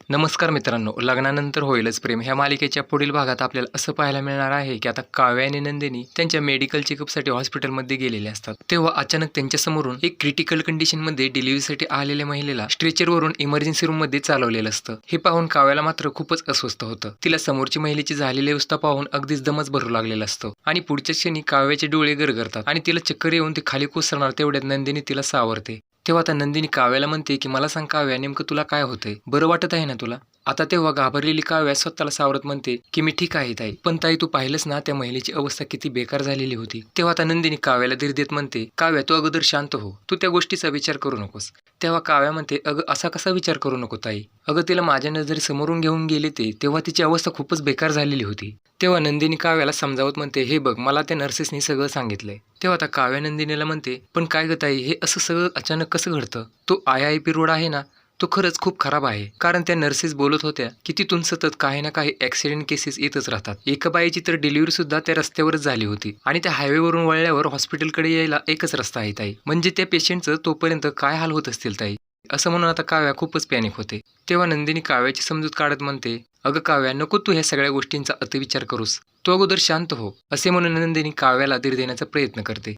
नमस्कार मित्रांनो, लग्नानंतर होईलच प्रेम ह्या मालिकेच्या पुढील भागात आपल्याला असं पाहायला मिळणार आहे की आता काव्या आणि नंदिनी त्यांच्या मेडिकल चेकअपसाठी हॉस्पिटलमध्ये गेलेले असतात. तेव्हा अचानक त्यांच्या समोरून एक क्रिटिकल कंडिशनमध्ये डिलिव्हरीसाठी आलेल्या महिलेला स्ट्रेचरवरून इमर्जन्सी रूममध्ये चालवलेलं असतं. हे पाहून काव्याला मात्र खूपच अस्वस्थ होतं. तिला समोरची महिलेची झालेली अवस्था पाहून अगदीच दमच भरू लागलेला असतो आणि पुढच्या क्षणी काव्याचे डोळे गरगरतात आणि तिला चक्कर येऊन ती खाली कोसळणार तेवढ्यात नंदिनी तिला सावरते. तेव्हा आता नंदिनी काव्याला म्हणते की मला सांग काव्या, नेमकं तुला काय होतंय? बरं वाटत आहे ना तुला? आता तेव्हा घाबरलेली काव्या स्वतःला सावरत म्हणते की मी ठीक आहे ताई, पण ताई तू पाहिलंस ना त्या महिलेची अवस्था किती बेकार झालेली होती. तेव्हा आता नंदिनी काव्याला धीर देत म्हणते, काव्या तू अगोदर शांत हो, तू त्या गोष्टीचा विचार करू नकोस. तेव्हा काव्या म्हणते, अगं असा कसा विचार करू नको ताई, अगं तिला माझ्या नजरे समोरून घेऊन गेले तेव्हा तिची अवस्था खूपच बेकार झालेली होती. तेव्हा नंदिनी काव्याला समजावत म्हणते, हे बघ मला त्या नर्सेसनी सगळं सांगितलंय. तेव्हा आता काव्या नंदिनीला म्हणते, पण काय ग ताई, हे असं सगळं अचानक कसं घडतं? तो IIP रोड आहे ना, तो खरंच खूप खराब आहे. कारण त्या नर्सेस बोलत होत्या की तिथून सतत काही ना काही ॲक्सिडेंट केसेस येतच राहतात. एका बाईची तर डिलिव्हरी सुद्धा त्या रस्त्यावरच झाली होती आणि त्या हायवेवरून वळल्यावर हॉस्पिटलकडे यायला एकच रस्ता आहे ताई. म्हणजे त्या पेशंटचं तोपर्यंत काय हाल होत असतील ताई. असं म्हणून आता काव्या खूपच पॅनिक होते. तेव्हा नंदिनी काव्याची समजूत काढत म्हणते, अगं काव्या नको तू ह्या सगळ्या गोष्टींचा अतिविचार करूस, तू अगोदर शांत हो. असे म्हणून नंदिनी काव्याला धीर देण्याचा प्रयत्न करते.